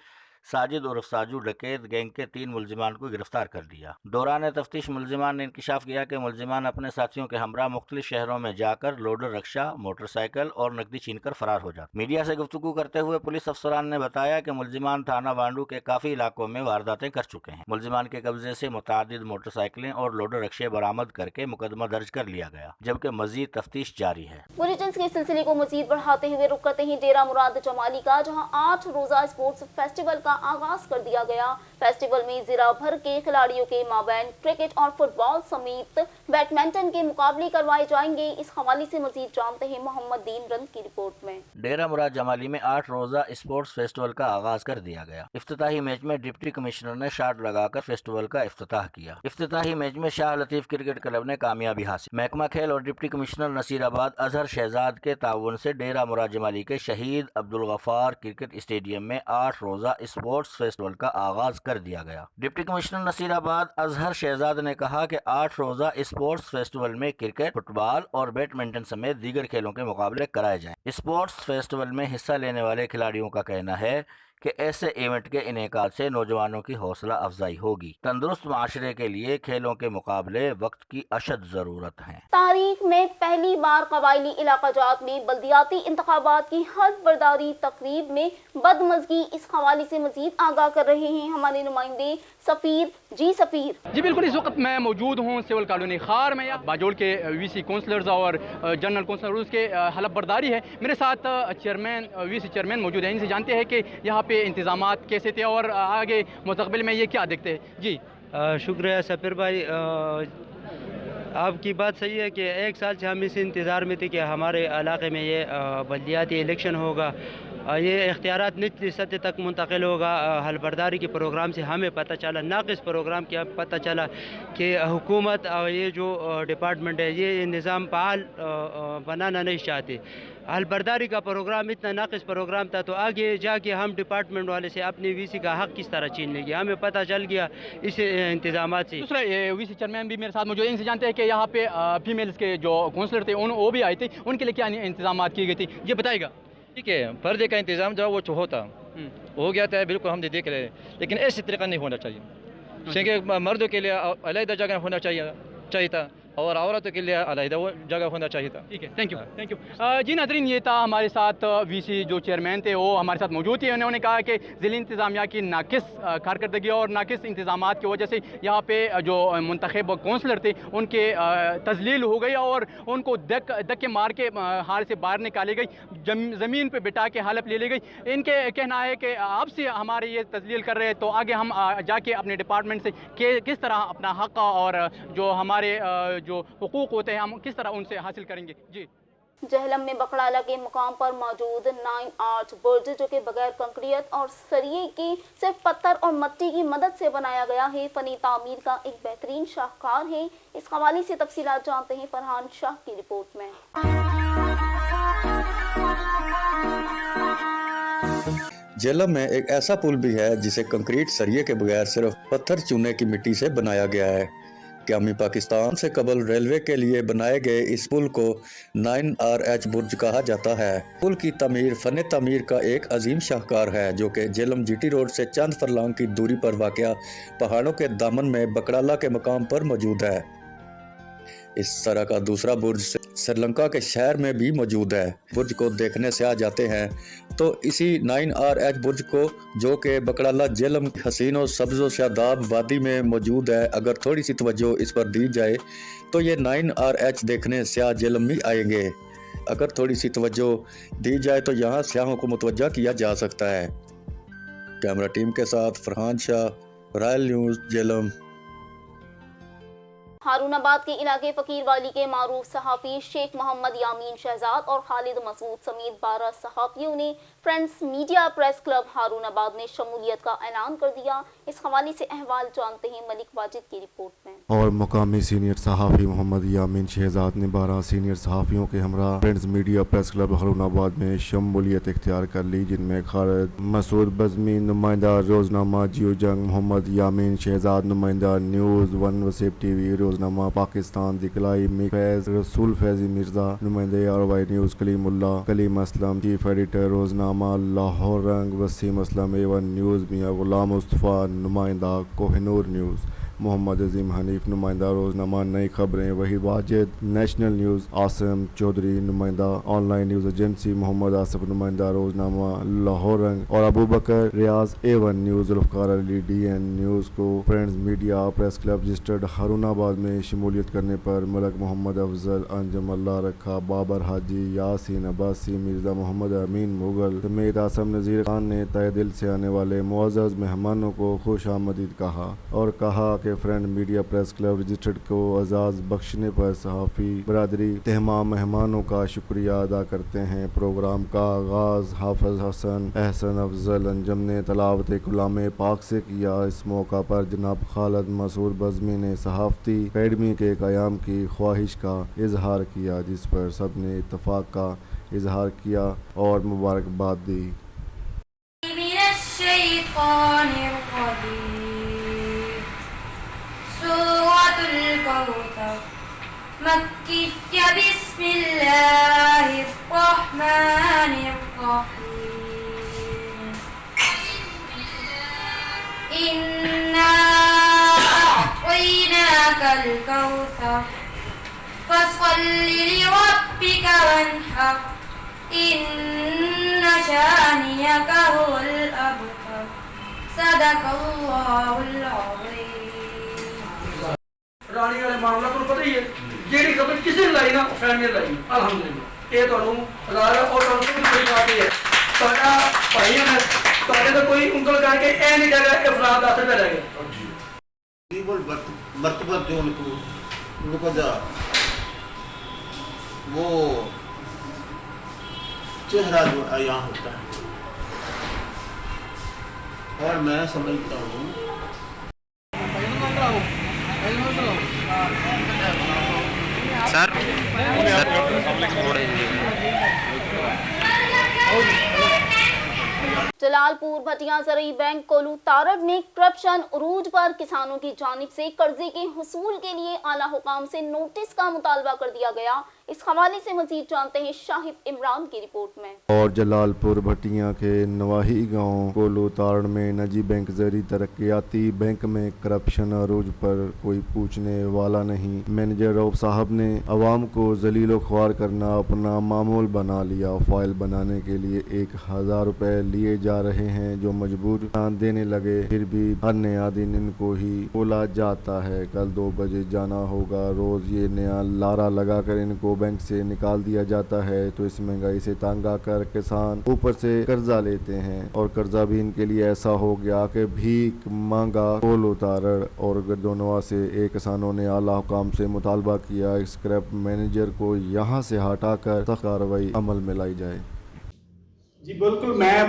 साजिद उर्फ साजू डकैत गैंग के 3 मुल्जिमान को गिरफ्तार कर लिया। दौरान तफ्तीश मुल्जिमान ने इंकिशाफ किया कि मुल्जिमान अपने साथियों के हमरा मुख्तलिफ शहरों में जाकर लोडर रक्षा, मोटरसाइकिल और नकदी छीनकर फरार हो जाते। मीडिया से गुफ्तगू करते हुए पुलिस अफसरान ने बताया कि मुल्जिमान थाना वांडू के काफी इलाकों में वारदातें कर चुके हैं। मुल्जिमान के कब्जे से मुतादिद मोटरसाइकिलें और लोडर रक्षे बरामद करके मुकदमा दर्ज कर लिया गया, जबकि मजीद तफ्तीश जारी है। बुलेटिन्स के सिलसिले को मजीद बढ़ाते हुए रुक करते हैं डेरा मुराद जमाली का, जहाँ 8 रोजा स्पोर्ट्स फेस्टिवल का आगाज कर दिया गया। फेस्टिवल में जिला भर के खिलाड़ियों के माबैन क्रिकेट और फुटबॉल समेत बैडमिंटन के मुकाबले करवाए जाएंगे। इस हवाले से मजीद जानते हैं मोहम्मद दीन रंद की रिपोर्ट में। डेरा मुराद जमाली में 8 रोजा स्पोर्ट्स फेस्टिवल का आगाज कर दिया गया। इफ्तिताही मैच में डिप्टी कमिश्नर ने शॉट लगाकर फेस्टिवल का इफ्तिताह किया। इफ्तिताही मैच में शाह लतीफ क्रिकेट क्लब ने कामयाबी हासिल। महकमा खेल और डिप्टी कमिश्नर नसीराबाद अजहर शहजाद के ताउन से डेरा मुराद जमाली के शहीद अब्दुल गफ्फार क्रिकेट स्टेडियम में 8 रोजा स्पोर्ट्स फेस्टिवल का आगाज कर दिया गया। डिप्टी कमिश्नर नसीराबाद अजहर शहजाद ने कहा कि 8 रोजा स्पोर्ट्स फेस्टिवल में क्रिकेट, फुटबॉल और बैडमिंटन समेत दीगर खेलों के मुकाबले कराए जाएं। स्पोर्ट्स फेस्टिवल में हिस्सा लेने वाले खिलाड़ियों का कहना है कि ऐसे इवेंट के इनेकाद से नौजवानों की हौसला अफजाई होगी। तंदुरुस्त माशरे के लिए खेलों के मुकाबले वक्त की अशद जरूरत है। तारीख में पहली बार कबायली इलाका जात में बल्दियाती इंतखाबात की हल्फ बर्दारी तकरीब में बदमज़गी। इस हवाले से मजीद आगाह कर रहे हैं हमारे नुमाइंदे सफीर। जी सफीर। जी बिल्कुल, इस वक्त मैं मौजूद हूँ सिविल कॉलोनी खार में। बाजोल के VC काउंसलर्स और जनरल काउंसलर्स के हल्फ बर्दारी है। मेरे साथ चेयरमैन VC चेयरमैन मौजूद हैं। इनसे जानते हैं कि यहाँ पे इंतजामात कैसे थे और आगे मुस्तकबिल में ये क्या देखते हैं। जी शुक्रिया सफीर भाई। آپ کی بات صحیح ہے کہ 1 سال سے ہم اس انتظار میں تھے کہ ہمارے علاقے میں یہ بلدیاتی الیکشن ہوگا، یہ اختیارات نچلی سطح تک منتقل ہوگا۔ حل برداری کے پروگرام سے ہمیں پتہ چلا، ناقص پروگرام کیا پتہ چلا کہ حکومت اور یہ جو ڈپارٹمنٹ ہے یہ نظام فعال بنانا نہیں چاہتے۔ حل برداری کا پروگرام اتنا ناقص پروگرام تھا، تو آگے جا کے ہم ڈپارٹمنٹ والے سے اپنی وی سی کا حق کس طرح چھین لیں گے؟ ہمیں پتہ چل گیا اس انتظامات سے۔ دوسرا وی سی چیئرمین بھی میرے ساتھ موجود ہیں، ان سے جانتے ہیں کہ یہاں پہ فیمیلز کے جو کونسلر تھے وہ بھی آئے تھے، ان کے لیے کیا انتظامات کی گئی تھی یہ بتائے گا؟ ٹھیک ہے، پردے کا انتظام جو وہ ہوتا ہو گیا تھا، بالکل ہم دیکھ رہے ہیں، لیکن ایسی طریقہ نہیں ہونا چاہیے، کیونکہ مردوں کے لیے علیحدہ جگہ ہونا چاہیے تھا اور عورتوں کے لیے علیحدہ وہ جگہ ہونا چاہیے تھا۔ ٹھیک ہے، تھینک یو۔ جی ناظرین، یہ تھا ہمارے ساتھ وی سی جو چیئرمین تھے وہ ہمارے ساتھ موجود تھے۔ انہوں نے کہا کہ ضلعی انتظامیہ کی ناقص کارکردگی اور ناقص انتظامات کی وجہ سے یہاں پہ جو منتخب کونسلر تھے ان کے تذلیل ہو گئی اور ان کو دھکے مار کے ہار سے باہر نکالی گئی، زمین پہ بٹھا کے حلف لے لی گئی۔ ان کے کہنا ہے کہ اب سے ہمارے یہ تذلیل کر رہے ہیں تو آگے ہم جا کے اپنے ڈپارٹمنٹ سے کس طرح اپنا حق اور جو ہمارے جو حقوق ہوتے ہیں ہم کس طرح ان سے حاصل کریں گے۔ جی جہلم میں بقڑالہ کے مقام پر موجود 9 آرچ برج جو کہ بغیر کنکریٹ اور سریے کی صرف پتھر اور مٹی کی مدد سے بنایا گیا ہے، فنی تعمیر کا ایک بہترین شاہکار ہے۔ اس حوالے سے تفصیلات جانتے ہیں فرحان شاہ کی رپورٹ میں۔ جہلم میں ایک ایسا پل بھی ہے جسے کنکریٹ سریے کے بغیر صرف پتھر چونے کی مٹی سے بنایا گیا ہے۔ قیامی پاکستان سے قبل ریلوے کے لیے بنائے گئے اس پل کو 9 RH برج کہا جاتا ہے۔ پل کی تعمیر فن تعمیر کا ایک عظیم شاہکار ہے جو کہ جہلم GT روڈ سے چند فرلانگ کی دوری پر واقع پہاڑوں کے دامن میں بقڑالہ کے مقام پر موجود ہے۔ اس طرح کا دوسرا برج سری لنکا کے شہر میں بھی موجود ہے۔ برج کو دیکھنے سے آ جاتے ہیں تو اسی 9 RH برج کو جو کہ بقڑالہ جہلم حسین و سبز و شاداب وادی میں موجود ہے، اگر تھوڑی سی توجہ اس پر دی جائے تو یہ 9 RH دیکھنے سیاح جہلم بھی آئیں گے۔ اگر تھوڑی سی توجہ دی جائے تو یہاں سیاحوں کو متوجہ کیا جا سکتا ہے۔ کیمرہ ٹیم کے ساتھ فرحان شاہ، رائل نیوز، جہلم۔ ہارون آباد کے علاقے فقیر والی کے معروف صحافی شیخ محمد یامین شہزاد اور خالد مسعود سمیت 12 صحافیوں نے friends media press club Haroonabad میں شمولیت کا اعلان کر دیا۔ اس حوالے سے احوال جانتے ہیں ملک واجد کی رپورٹ میں۔ اور مقامی سینئر صحافی محمد یامین شہزاد نے 12 سینئر صحافیوں کے ہمراہ friends media press club Haroonabad میں شمولیت اختیار کر لی، جن میں خالد مسعود بزمی نمائندہ روزنامہ جیو جنگ، محمد یامین شہزاد نمائندہ نیوز 1 وسیب ٹی وی، روزنامہ پاکستان، دکلائی فیض، رسول فیضی مرزا نمائندہ RY نیوز، کلیم اللہ، کلیم اسلم چیف ایڈیٹر، روزنامہ لاہور رنگ، وسیم اسلم A1 نیوز، میاں غلام مصطفیٰ نمائندہ کوہ نور نیوز، محمد عظیم حنیف نمائندہ روزنامہ نئی خبریں، وحید واجد نیشنل نیوز، عاصم چودھری نمائندہ online news agency, Muhammad Asif نمائندہ روزنامہ لاہور رنگ اور Abu Bakar Riaz A1 news, Zulfiqar Ali DN news کو friends media press club registered Haroonabad میں شمولیت کرنے پر ملک محمد افضل، انجم اللہ رکھا، بابر حاجی، یاسین عباسی، مرزا محمد امین مغل سمیت آصم نذیر خان نے تہ دل سے آنے والے معزز مہمانوں کو خوش آمدید کہا اور کہا کہ friend media press club registered کو اعزاز بخشنے پر صحافی برادری تمام مہمانوں کا شکریہ ادا کرتے ہیں۔ پروگرام کا آغاز حافظ حسن احسن افضل انجم نے تلاوت کلام پاک سے کیا۔ اس موقع پر جناب خالد مسعود بزمی نے صحافتی اکیڈمی کے قیام کی خواہش کا اظہار کیا، جس پر سب نے اتفاق کا اظہار کیا اور مبارکباد دی۔ سورة الكوثر مكية بسم الله الرحمن الرحيم إنا أعطيناك الكوثر فصل لربك وانحر إن شانئك هو الأبتر صدق الله العظيم۔ رانی والے معاملہ کو پتہ ہی ہے، جیڑی خبر کسی نے لائی نا فیملی لائی الحمدللہ یہ تو ہزار اور کوئی بات ہے سارا بھائی ہے تھوڑے تو کوئی انکل کر کے اے نہیں کہہ رہا افراد آتے پہ رہ گئے مرتبہ جو ان کو रुको जरा, वो चेहरा जो है यहाँ होता है और मैं समझता हूँ सर जलालपुर भटिया ज़रूरी बैंक कोलू तारड़ में करप्शन उरूज पर किसानों की जानिब से कर्जे के हुसूल के लिए आला हुकाम से नोटिस का मुतालबा कर दिया गया। इस हवाले से मजीद जानते हैं शाहिद इमरान की रिपोर्ट में। और जलालपुर भटिया के नवाही गांव कोलू तारड़ में निजी बैंक ज़रूरी तरक्याती बैंक में करप्शन अरूज पर कोई पूछने वाला नहीं। मैनेजर रऊफ साहब ने अवाम को जलीलो ख्वार करना अपना मामूल बना लिया। फाइल बनाने के लिए 1000 रुपए लिए जा रहे हैं जो मजबूर देने लगे, फिर भी हर नया दिन इनको ही बोला जाता है कल 2 बजे जाना होगा। रोज ये नया लारा लगा कर इनको बैंक से निकाल दिया जाता है। तो इस महंगाई से तंग आकर किसान ऊपर से कर्जा लेते हैं और कर्जा भी इनके लिए ऐसा हो गया कि भीख मांगा। कोलू तारड़ और गर्दोनवा से एक किसानों ने आला हुकाम से मुतालबा किया स्क्रैप मैनेजर को यहाँ से हटाकर सख्त कार्रवाई अमल में लाई जाए। जी बिल्कुल, मैं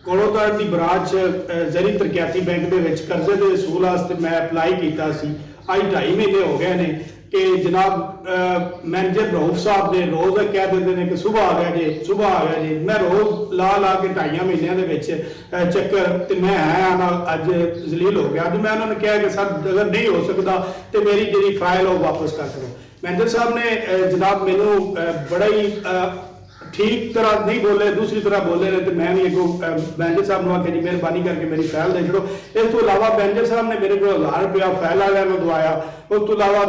कोलू तारड़ की ब्रांच ज़रूरी तरक्याती बैंक के विच कर्जे के वसूल वास्ते मैं अप्लाई किया सी। आज 2.5 महीने हो गए ने कि जनाब मैनेजर रऊफ साहब ने रोज़ कह देते हैं कि सुबह आ गया जी, सुबह आ गया जी। मैं रोज़ ला के 2.5 महीनों के विच चक्कर ते मैं आना अज जलील हो गया। अज मैं उन्होंने कहा कि सर अगर नहीं हो सकता तो मेरी जी फाइल वो वापस कर दो। मैनेजर साहब ने जनाब मैनू बड़ा ही ठीक तरह नहीं बोले, दूसरी तरह बोले ने। तो मैं भी अगों मैनेजर साहब ने आखिया जी मेहरबानी करके मेरी फाइल दे छो। इस तो इलावा मैनेजर साहब ने मेरे को 1000 रुपया फाइल वाले में दवाया। उस तो इलावा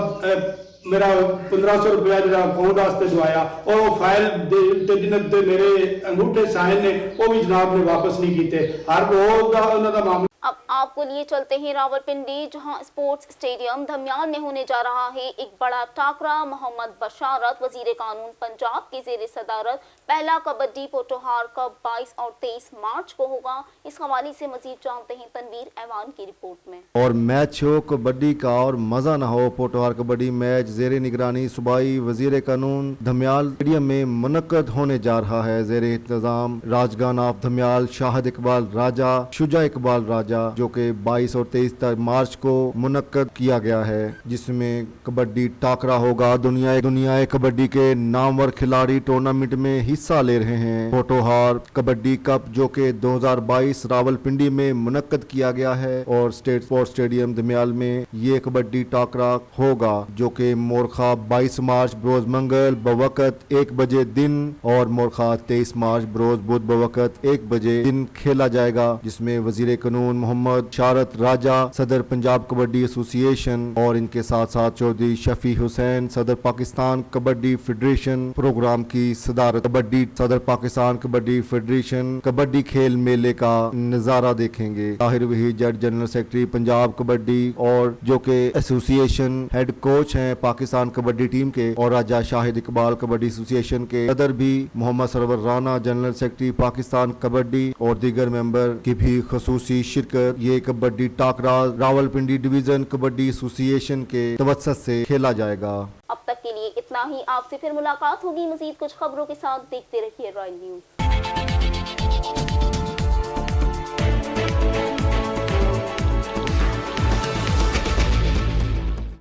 मेरा 1500 रुपया जो अकाउंट वास्ते दवाया और वो फाइल जिन्होंने मेरे अंगूठे साइन ने वो भी जनाब ने वापस नहीं किए। हर रोज उन्होंने मामला। अब आपको लिए चलते हैं रावलपिंडी, जहां स्पोर्ट्स स्टेडियम धमियाल में होने जा रहा है एक बड़ा टाकरा। मोहम्मद बशारत वजीर कानून पंजाब के जेर सदारत पहला कबड्डी पोटोहार कप 22 और 23 मार्च को होगा। इस हवाले से मजीद जानते हैं तनवीर ऐवान की रिपोर्ट में। और मैच हो कबड्डी का और मजा ना हो। पोटोहार कबड्डी मैच जेर निगरानी सूबाई वजीर कानून धमियाल स्टेडियम में मुनक्कद होने जा रहा है। जेर इंतजाम राजगान ऑफ धमियाल शाहिद इकबाल राजा शुजा इकबाल राजा जो कि 22 और 23 मार्च को मुनक्कद किया गया है, जिसमें कबड्डी टाकरा होगा। दुनिया कबड्डी के नामवर खिलाड़ी टूर्नामेंट में हिस्सा ले रहे हैं। पोटोहार कबड्डी कप जो कि 2022 रावलपिंडी में मुनक्कद किया गया है और स्टेट स्पोर्ट्स स्टेडियम धमियाल में ये कबड्डी टाकरा होगा जो कि मोरखा 22 मार्च बरोज मंगल बवकत 1 बजे दिन और मोरखा 23 मार्च बरोज बुध बवकत 1 बजे दिन खेला जाएगा, जिसमें वजीर कानून मोहम्मद शारत राजा सदर पंजाब कबड्डी एसोसिएशन और इनके साथ साथ चौधरी शफी हुसैन सदर पाकिस्तान कबड्डी फेडरेशन प्रोग्राम की सदारत। कबड्डी सदर पाकिस्तान कबड्डी फेडरेशन कबड्डी खेल मेले का नजारा देखेंगे। ताहिर वहीद जज जनरल सेक्रेटरी पंजाब कबड्डी और जो के एसोसिएशन हेड कोच हैं पाकिस्तान कबड्डी टीम के, और राजा शाहिद इकबाल कबड्डी एसोसिएशन के सदर भी मोहम्मद सरवर राना जनरल सेक्रेटरी पाकिस्तान कबड्डी और दीगर मेंबर की भी खसूसी शिरकत ये कबड्डी टाकरा रावलपिंडी डिवीजन कबड्डी एसोसिएशन के तवज्जुह से खेला जाएगा। अब तक के लिए इतना ही। आपसे फिर मुलाकात होगी मजीद कुछ खबरों के साथ। देखते रहिए रॉयल न्यूज।